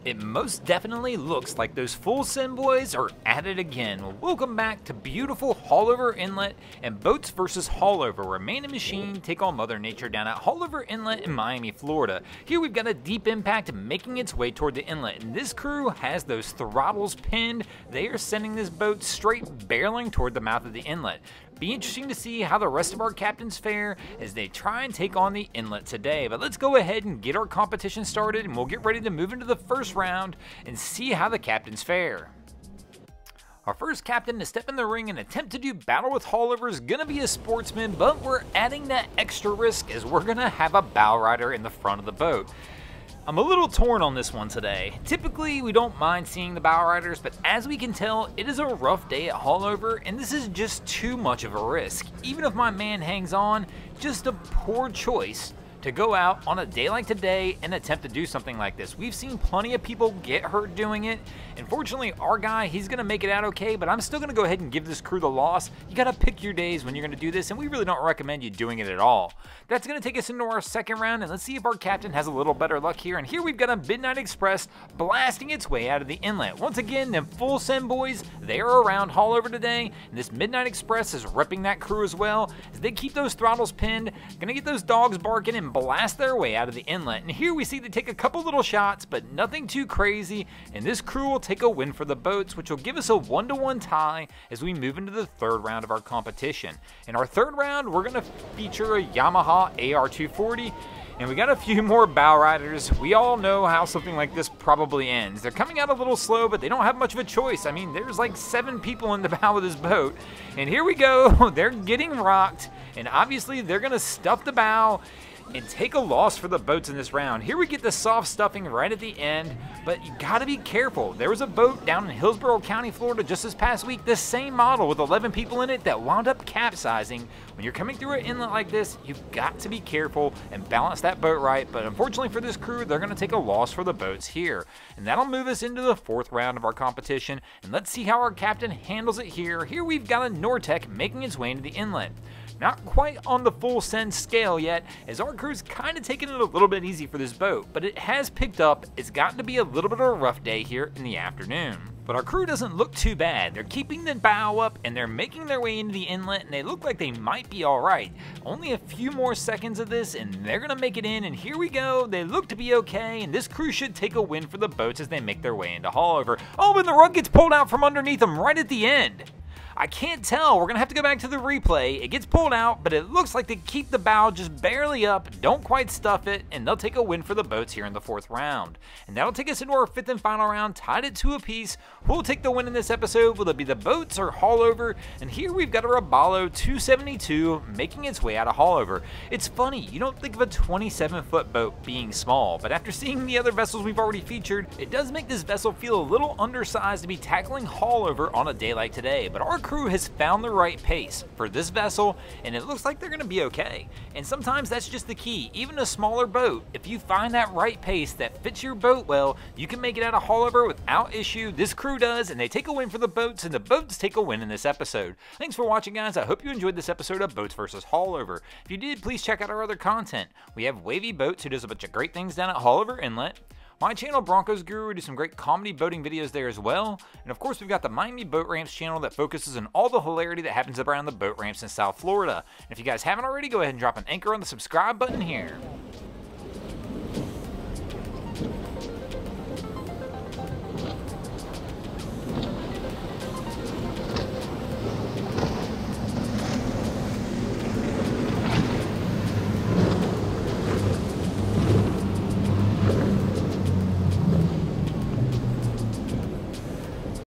It most definitely looks like those full send boys are at it again. Welcome back to beautiful Haulover Inlet and Boats vs. Haulover, where man and machine take on Mother Nature down at Haulover Inlet in Miami, Florida. Here we've got a deep impact making its way toward the inlet, and this crew has those throttles pinned. They are sending this boat straight barreling toward the mouth of the inlet. Be interesting to see how the rest of our captains fare as they try and take on the inlet today. But let's go ahead and get our competition started, and we'll get ready to move into the first round and see how the captains fare. Our first captain to step in the ring and attempt to do battle with Haulover is going to be a sportsman, but we're adding that extra risk as we're going to have a bow rider in the front of the boat. I'm a little torn on this one today. Typically, we don't mind seeing the bow riders, but as we can tell, it is a rough day at Haulover, and this is just too much of a risk. Even if my man hangs on, just a poor choice to go out on a day like today and attempt to do something like this. We've seen plenty of people get hurt doing it. Unfortunately, our guy, he's gonna make it out okay, but I'm still gonna go ahead and give this crew the loss. You gotta pick your days when you're gonna do this, and we really don't recommend you doing it at all. That's gonna take us into our second round, and let's see if our captain has a little better luck here. And here we've got a Midnight Express blasting its way out of the inlet. Once again, them full send boys, they are around Haulover today, and this Midnight Express is ripping that crew as well as they keep those throttles pinned, gonna get those dogs barking and blast their way out of the inlet. And here we see they take a couple little shots, but nothing too crazy, and this crew will take a win for the boats, which will give us a 1-1 tie as we move into the third round of our competition. In our third round, we're going to feature a Yamaha AR240, and we got a few more bow riders. We all know how something like this probably ends. They're coming out a little slow, but they don't have much of a choice. I mean, there's like 7 people in the bow of this boat, and here we go. They're getting rocked, and obviously they're going to stuff the bow and take a loss for the boats in this round. Here we get the soft stuffing right at the end, but you gotta be careful. There was a boat down in Hillsborough County, Florida just this past week, the same model with 11 people in it that wound up capsizing. When you're coming through an inlet like this, you've got to be careful and balance that boat right, but unfortunately for this crew, they're gonna take a loss for the boats here. And that'll move us into the fourth round of our competition, and let's see how our captain handles it here. Here we've got a Nortec making its way into the inlet. Not quite on the full send scale yet, as our crew's kind of taking it a little bit easy for this boat, but it has picked up. It's gotten to be a little bit of a rough day here in the afternoon. But our crew doesn't look too bad. They're keeping the bow up and they're making their way into the inlet, and they look like they might be all right. Only a few more seconds of this and they're gonna make it in, and here we go. They look to be okay, and this crew should take a win for the boats as they make their way into Haulover. Oh, and the rug gets pulled out from underneath them right at the end. I can't tell. We're going to have to go back to the replay. It gets pulled out, but it looks like they keep the bow just barely up, don't quite stuff it, and they'll take a win for the boats here in the fourth round. And that'll take us into our fifth and final round, tied at 2 apiece. Who'll take the win in this episode? Will it be the boats or Haulover? And here we've got a Robalo 272 making its way out of Haulover. It's funny, you don't think of a 27-foot boat being small, but after seeing the other vessels we've already featured, it does make this vessel feel a little undersized to be tackling Haulover on a day like today. But our crew has found the right pace for this vessel, and it looks like they're going to be okay. And sometimes that's just the key. Even a smaller boat, if you find that right pace that fits your boat well, you can make it out of Haulover without issue. This crew does, and they take a win for the boats, and the boats take a win in this episode. Thanks for watching, guys. I hope you enjoyed this episode of Boats vs. Haulover. If you did, please check out our other content. We have Wavy Boats, who does a bunch of great things down at Haulover Inlet. My channel, Broncos Guru, we do some great comedy boating videos there as well. And of course, we've got the Miami Boat Ramps channel that focuses on all the hilarity that happens around the boat ramps in South Florida. And if you guys haven't already, go ahead and drop an anchor on the subscribe button here.